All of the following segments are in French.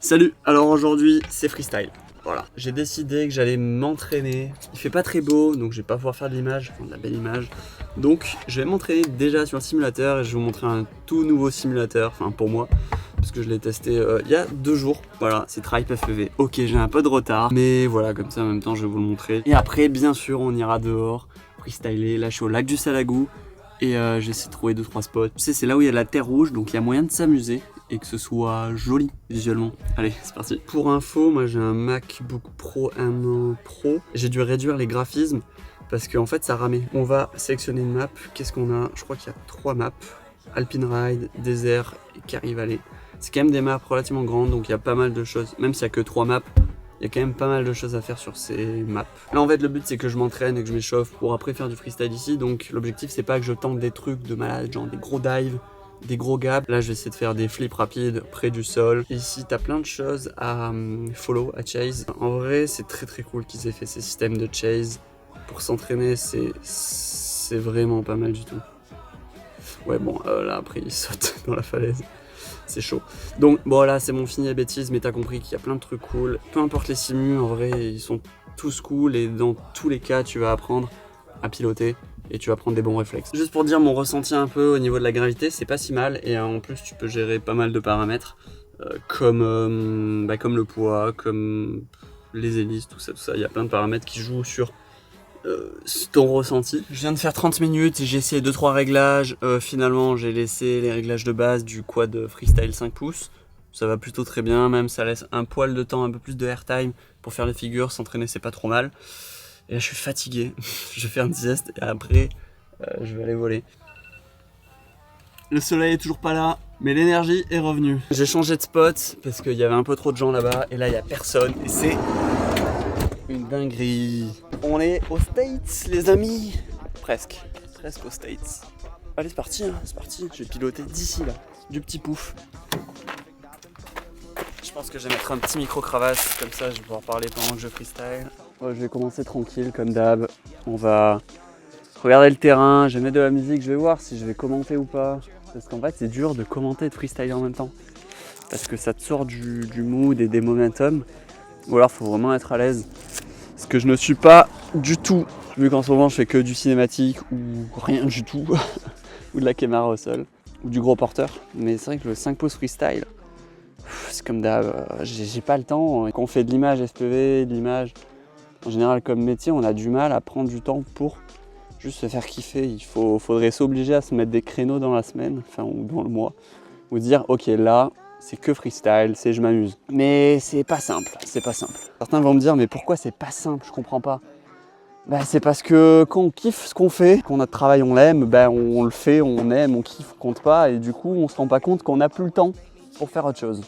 Salut, alors aujourd'hui c'est freestyle. Voilà, j'ai décidé que j'allais m'entraîner. Il fait pas très beau, donc je vais pas pouvoir faire de l'image, enfin de la belle image. Donc je vais m'entraîner déjà sur le simulateur et je vais vous montrer un tout nouveau simulateur, enfin pour moi, parce que je l'ai testé il y a 2 jours. Voilà, c'est Tribe FEV. Ok, j'ai un peu de retard, mais voilà, comme ça en même temps je vais vous le montrer. Et après, bien sûr, on ira dehors, freestyler. Là je suis au lac du Salagou. Et j'essaie de trouver 2-3 spots. Tu sais, c'est là où il y a la terre rouge, donc il y a moyen de s'amuser et que ce soit joli visuellement. Allez, c'est parti. Pour info, moi j'ai un MacBook Pro M1 Pro. J'ai dû réduire les graphismes parce qu'en fait ça ramait. On va sélectionner une map. Qu'est-ce qu'on a? Je crois qu'il y a 3 maps. Alpine Ride, Désert et Carry Valley. C'est quand même des maps relativement grandes, donc il y a pas mal de choses. Même s'il n'y a que 3 maps, il y a quand même pas mal de choses à faire sur ces maps. Là en fait le but c'est que je m'entraîne et que je m'échauffe pour après faire du freestyle ici. Donc l'objectif c'est pas que je tente des trucs de malade, genre des gros dives, des gros gaps. Là je vais essayer de faire des flips rapides près du sol. Et ici t'as plein de choses à follow, à chase. En vrai c'est très cool qu'ils aient fait ces systèmes de chase. Pour s'entraîner c'est vraiment pas mal du tout. Ouais bon là après il saute dans la falaise. C'est chaud. Donc bon là c'est mon fini à bêtises, mais t'as compris qu'il y a plein de trucs cool. Peu importe les simus, en vrai ils sont tous cool et dans tous les cas tu vas apprendre à piloter et tu vas prendre des bons réflexes. Juste pour dire mon ressenti un peu au niveau de la gravité, c'est pas si mal et en plus tu peux gérer pas mal de paramètres comme le poids, comme les hélices, tout ça. Il y a plein de paramètres qui jouent sur ton ressenti. Je viens de faire 30 minutes et j'ai essayé 2-3 réglages. Finalement, j'ai laissé les réglages de base du quad freestyle 5 pouces. Ça va plutôt très bien, même ça laisse un poil de temps, un peu plus de airtime pour faire les figures. S'entraîner, c'est pas trop mal. Et là, je suis fatigué. Je vais faire une sieste et après, je vais aller voler. Le soleil est toujours pas là, mais l'énergie est revenue. J'ai changé de spot parce qu'il y avait un peu trop de gens là-bas et là, il y a personne et c'est une dinguerie. On est aux States, les amis. Presque aux States. Allez, c'est parti, hein, c'est parti. Je vais piloter d'ici là, du petit pouf. Je pense que je vais mettre un petit micro-cravache, comme ça je vais pouvoir parler pendant que je freestyle. Ouais, je vais commencer tranquille, comme d'hab. On va regarder le terrain, je vais mettre de la musique, je vais voir si je vais commenter ou pas. Parce qu'en fait, c'est dur de commenter et de freestyler en même temps. Parce que ça te sort du mood et des momentum. Ou alors, faut vraiment être à l'aise. Ce que je ne suis pas du tout, vu qu'en ce moment je fais que du cinématique ou rien du tout, ou de la caméra au sol, ou du gros porteur. Mais c'est vrai que le 5 pouces freestyle, c'est comme d'hab, j'ai pas le temps. Quand on fait de l'image SPV, de l'image, en général comme métier, on a du mal à prendre du temps pour juste se faire kiffer. Faudrait s'obliger à se mettre des créneaux dans la semaine, enfin ou dans le mois, ou dire ok là, c'est que freestyle, c'est je m'amuse. Mais c'est pas simple, c'est pas simple. Certains vont me dire mais pourquoi c'est pas simple, je comprends pas. Ben, c'est parce que quand on kiffe ce qu'on fait, quand notre travail on l'aime, ben on le fait, on aime, on kiffe, on compte pas et du coup on se rend pas compte qu'on n'a plus le temps pour faire autre chose.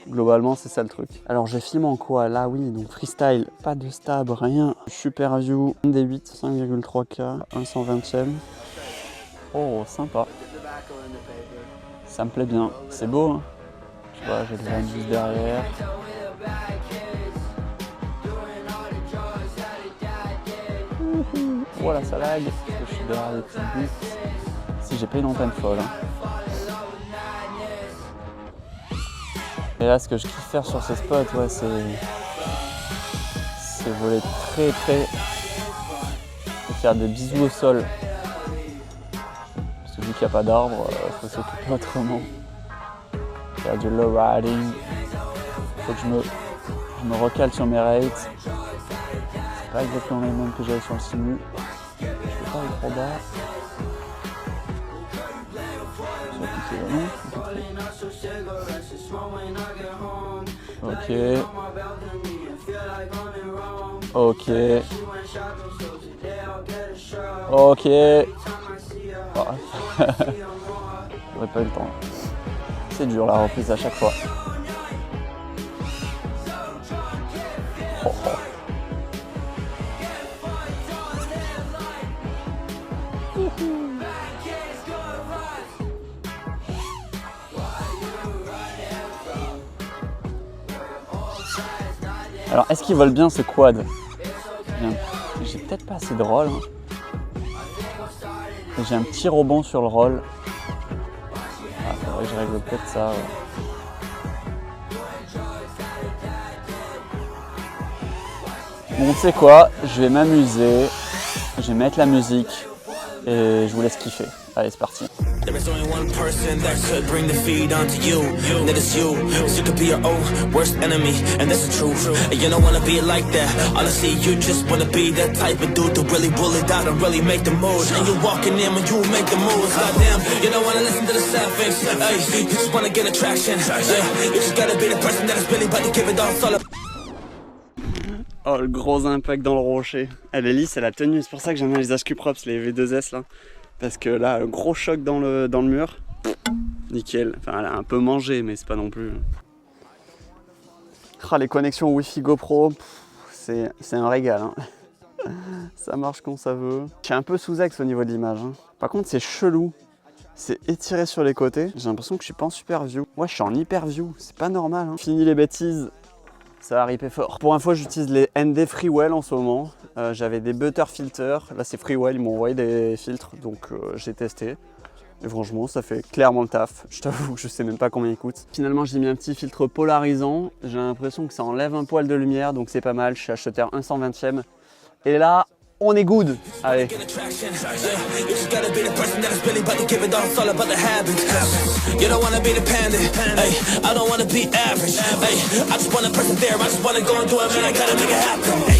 Globalement c'est ça le truc. Alors j'ai filmé en quoi? Là oui, donc freestyle, pas de stab, rien. Super view, D8, 5,3K, 1/120e. Oh sympa. Ça me plaît bien, c'est beau hein. Tu vois, j'ai le van juste derrière. Voilà, ça lag, parce que je suis derrière les petits buts. Si j'ai pas une antenne folle. Hein. Et là, ce que je kiffe faire sur ces spots, ouais, c'est voler très près et faire des bisous au sol. Parce que vu qu'il n'y a pas d'arbre, il faut s'occuper autrement. Faire du low riding. Faut que je me recale sur mes rates. C'est pas exactement les mêmes que j'avais sur le simu. Je peux pas aller trop bas. Ok. Ok. Ok. Oh. J'aurais pas eu le temps. C'est dur la reprise à chaque fois. Oh, oh. Alors, est-ce qu'ils volent bien ce quad? J'ai peut-être pas assez de roll. Hein. J'ai un petit rebond sur le roll. Ah, faudrait que je règle peut-être ça. Ouais. Bon, tu sais quoi, je vais m'amuser, je vais mettre la musique et je vous laisse kiffer. Allez, c'est parti. There is only one person that could bring the feed onto you, and that is you. So you could be your own worst enemy, and that's the truth. And you don't wanna be like that. Honestly, you just wanna be that type of dude to really pull it out and really make the moves. And you're walking in when you make the moves. Goddamn, you don't wanna listen to the sad face. Hey, you just wanna get attraction. Yeah, you just gotta be the person that is really about to give it all. Oh, le gros impact dans le rocher. Elle est lisse, elle a tenu. C'est pour ça que j'aime bien les Ascuprops, les V2S là. Parce que là, un gros choc dans le mur. Nickel. Enfin, elle a un peu mangé, mais c'est pas non plus. Oh, les connexions Wi-Fi GoPro, c'est un régal. Hein. Ça marche quand ça veut. Je suis un peu sous-axe au niveau de l'image. Hein. Par contre, c'est chelou. C'est étiré sur les côtés. J'ai l'impression que je suis pas en super view. Ouais, je suis en hyper view. C'est pas normal. Hein. Fini les bêtises. Ça va ripper fort. Pour info, j'utilise les ND Freewell en ce moment. J'avais des butter filters. Là, c'est Freewell. Ils m'ont envoyé des filtres. Donc, j'ai testé. Et franchement, ça fait clairement le taf. Je t'avoue que je sais même pas combien il coûte. Finalement, j'ai mis un petit filtre polarisant. J'ai l'impression que ça enlève un poil de lumière. Donc, c'est pas mal. Je suis acheté un 120e. Et là, on est good. Allez. You just gotta be the person that is really about to give it all. It's all about the habits. You don't wanna be dependent. Hey, I don't wanna be average. Hey, I just wanna persevere. I just wanna go and do it, man. I gotta make it happen. Hey.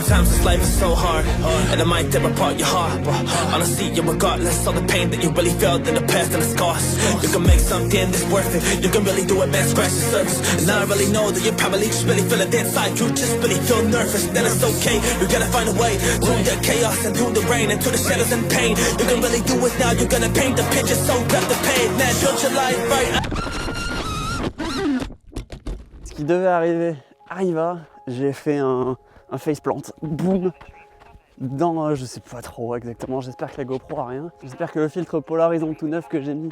Sometimes this life is so hard, and it might tear apart your heart. But honestly, yeah, regardless of the pain that you really felt in the past and the scars, you can make something that's worth it. You can really do it, man, scratch the surface. And I really know that you probably just really feel it inside. You just really feel nervous, then it's okay. You gotta find a way through the chaos and through the rain and through the shadows and pain. You can really do it now. You're gonna paint the picture, so grab the pain, man. Build your life right. Ce qui devait arriver arriva. J'ai fait un faceplant, boum, dans, je sais pas trop exactement, j'espère que la GoPro a rien. J'espère que le filtre polarisant tout neuf que j'ai mis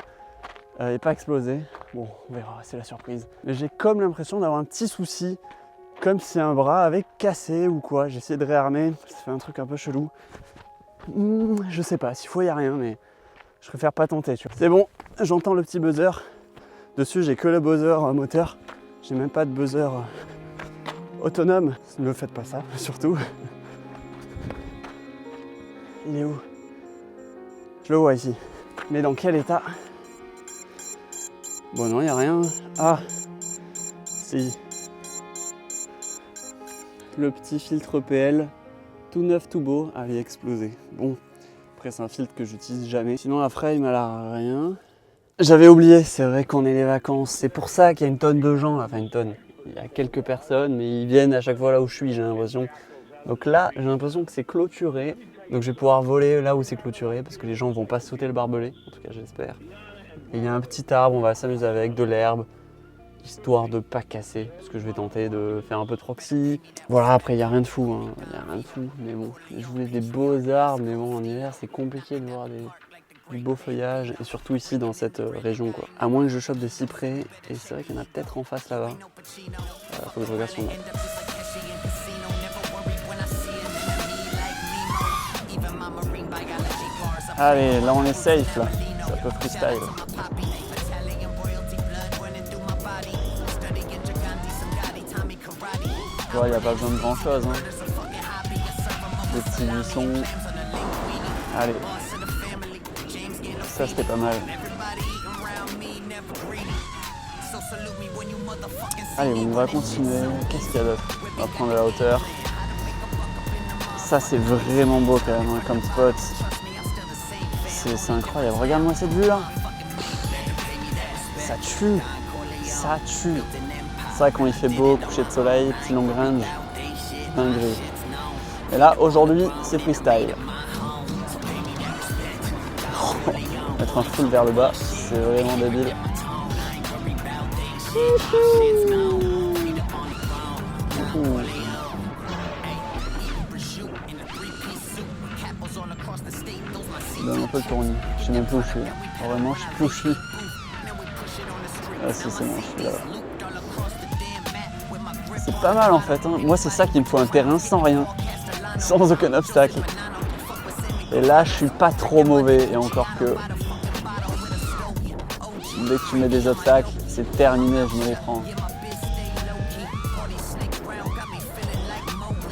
n'est pas explosé. Bon, on verra, c'est la surprise. Mais j'ai comme l'impression d'avoir un petit souci, comme si un bras avait cassé ou quoi. J'ai essayé de réarmer, ça fait un truc un peu chelou. Je sais pas, s'il faut, il n'y a rien, mais je préfère pas tenter. Tu vois. C'est bon, j'entends le petit buzzer. Dessus, j'ai que le buzzer moteur, j'ai même pas de buzzer autonome. Ne faites pas ça, surtout. Il est où? Je le vois ici. Mais dans quel état? Bon non, il n'y a rien. Ah, si. Le petit filtre PL, tout neuf, tout beau, avait explosé. Bon, après c'est un filtre que j'utilise jamais. Sinon la frame, elle a rien. J'avais oublié, c'est vrai qu'on est les vacances. C'est pour ça qu'il y a une tonne de gens là, enfin une tonne. Il y a quelques personnes, mais ils viennent à chaque fois là où je suis, j'ai l'impression. Donc là, j'ai l'impression que c'est clôturé. Donc je vais pouvoir voler là où c'est clôturé, parce que les gens vont pas sauter le barbelé, en tout cas j'espère. Et il y a un petit arbre, on va s'amuser avec de l'herbe, histoire de pas casser, parce que je vais tenter de faire un peu de proxy. Voilà, après il n'y a rien de fou, hein. Il n'y a rien de fou, mais bon, je voulais des beaux arbres, mais bon, en hiver c'est compliqué de voir du beau feuillage, et surtout ici dans cette région quoi. À moins que je chope des cyprès, et c'est vrai qu'il y en a peut-être en face là-bas. Faut que je regarde son map. Allez, là on est safe là, c'est un peu freestyle. Tu vois, il n'y a pas besoin de grand chose, hein. Des petits buissons. Allez. Ça c'était pas mal. Allez, on va continuer. Qu'est-ce qu'il y a d'autre? On va prendre de la hauteur. Ça c'est vraiment beau quand même, hein, comme spot. C'est incroyable. Regarde-moi cette vue là. Ça tue. Ça tue. C'est vrai quand il fait beau, coucher de soleil, petit long range. Dinguerie. Et là aujourd'hui c'est freestyle. Mettre un full vers le bas, c'est vraiment débile. peu le tournis. Je sais même plus où je suis. Vraiment, je sais plus où je suis. Ah si, c'est bon, je suis là. C'est pas mal en fait. Hein. Moi, c'est ça qu'il me faut, un terrain sans rien. Sans aucun obstacle. Et là, je suis pas trop mauvais. Et encore que... Dès que tu mets des obstacles, c'est terminé, je me les prends.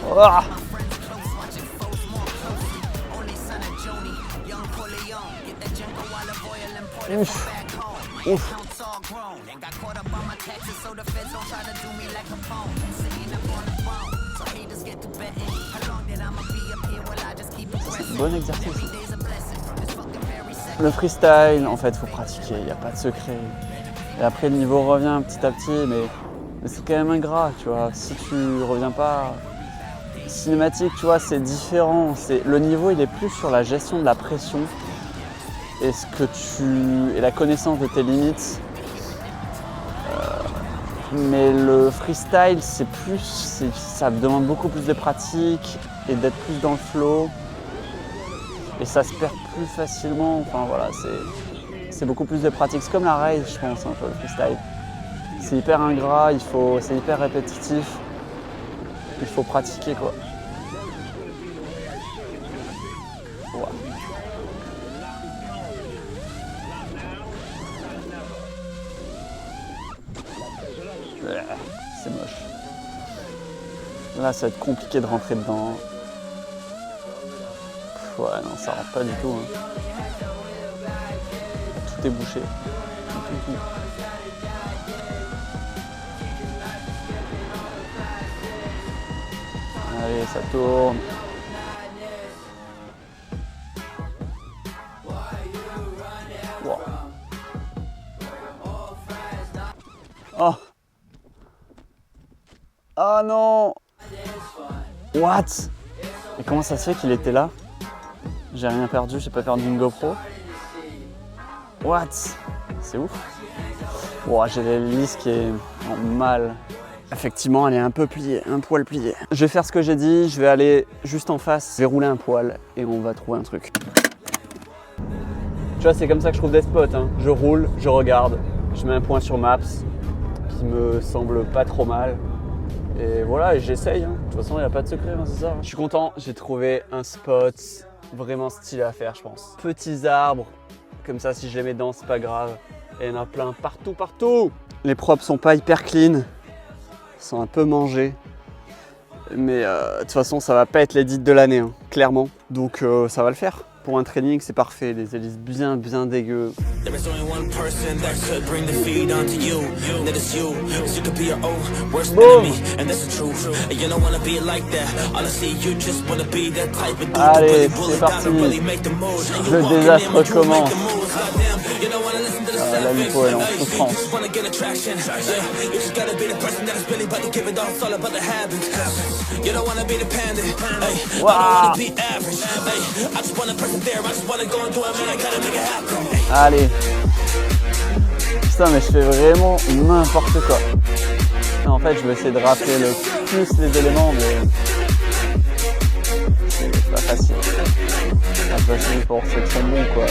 Oh, ouf. Ouf. C'est un bon exercice. Le freestyle, en fait, il faut pratiquer, il n'y a pas de secret. Et après, le niveau revient petit à petit, mais c'est quand même ingrat, tu vois. Si tu reviens pas... Cinématique, tu vois, c'est différent. Le niveau, il est plus sur la gestion de la pression et la connaissance de tes limites. Mais le freestyle, ça demande beaucoup plus de pratique et d'être plus dans le flow. Et ça se perd plus facilement. Enfin voilà, c'est beaucoup plus de pratique. C'est comme la race, je pense, un peu, le freestyle. C'est hyper ingrat, c'est hyper répétitif. Il faut pratiquer, quoi. Ouais. C'est moche. Là, ça va être compliqué de rentrer dedans. Ouais, non, ça rentre pas du tout. Hein. Tout est bouché. Tout. Allez, ça tourne. Wow. Oh. Oh non. What? Et comment ça se fait qu'il était là? J'ai rien perdu, j'ai pas perdu une GoPro. What? C'est ouf. Wow, j'ai l'hélice qui est en mal. Effectivement, elle est un peu pliée, un poil plié. Je vais faire ce que j'ai dit, je vais aller juste en face, je vais rouler un poil et on va trouver un truc. Tu vois, c'est comme ça que je trouve des spots. Hein. Je roule, je regarde, je mets un point sur Maps qui me semble pas trop mal. Et voilà, et j'essaye. Hein. De toute façon, il n'y a pas de secret, hein, c'est ça. Je suis content, j'ai trouvé un spot vraiment stylé à faire, je pense. Petits arbres, comme ça, si je les mets dedans, c'est pas grave. Et il y en a plein partout. Les props sont pas hyper clean. Sont un peu mangés, mais de toute façon ça va pas être l'édit de l'année, hein, clairement, donc ça va le faire. Pour un training c'est parfait, les hélices bien dégueu. Allez, c'est parti, le désastre commence. La lipo elle est en souffrance. Wow. Allez. Putain mais je fais vraiment n'importe quoi. En fait je vais essayer de rappeler le plus les éléments mais c'est pas facile. Pas facile pour ceux qui sont bons quoi.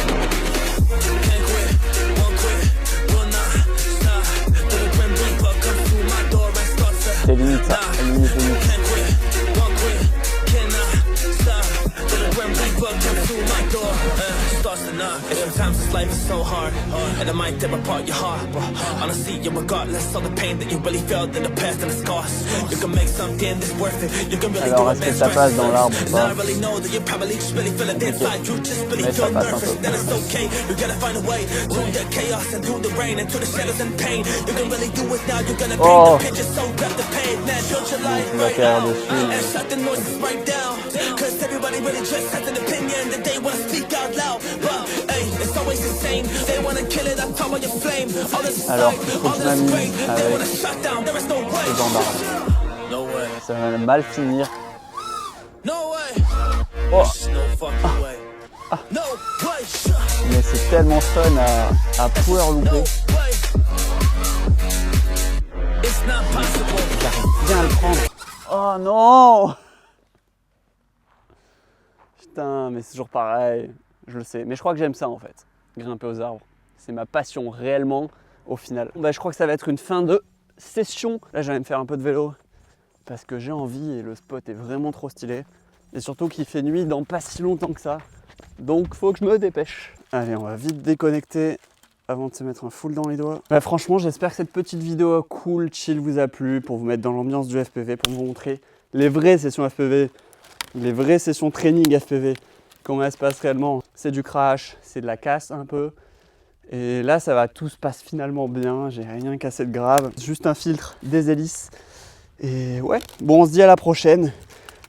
C'est limite ça, limite. Sometimes this life is so hard, and it might tear apart your heart. But honestly, yeah, regardless of the pain that you really felt in the past and the scars, you can make something that's worth it. You can really do it. Est-ce que ça passe dans l'arbre ou pas? Okay. Mais ça passe un peu. Oh! On va faire dessus. Alors, il faut que je m'amuse avec ce gendarme. Ça va mal finir. Oh. Ah. Mais c'est tellement fun à pouvoir louper. J'arrive bien à le prendre. Oh non! Putain, mais c'est toujours pareil. je le sais. Mais je crois que j'aime ça en fait, grimper aux arbres. C'est ma passion réellement au final. Bah, je crois que ça va être une fin de session. Là, je vais me faire un peu de vélo parce que j'ai envie et le spot est vraiment trop stylé. Et surtout qu'il fait nuit dans pas si longtemps que ça. Donc, faut que je me dépêche. Allez, on va vite déconnecter avant de se mettre un full dans les doigts. Bah, franchement, j'espère que cette petite vidéo cool, chill vous a plu pour vous mettre dans l'ambiance du FPV, pour vous montrer les vraies sessions FPV, les vraies sessions training FPV, comment elles se passent réellement. C'est du crash, c'est de la casse un peu. Et là, ça va, tout se passe finalement bien, j'ai rien cassé de grave. Juste un filtre, des hélices. Et ouais, bon, on se dit à la prochaine.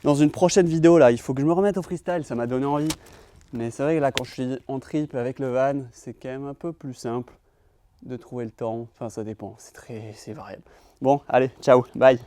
Dans une prochaine vidéo, là, il faut que je me remette au freestyle, ça m'a donné envie. Mais c'est vrai que là, quand je suis en trip avec le van, c'est quand même un peu plus simple de trouver le temps. Enfin, ça dépend, c'est variable. Bon, allez, ciao, bye.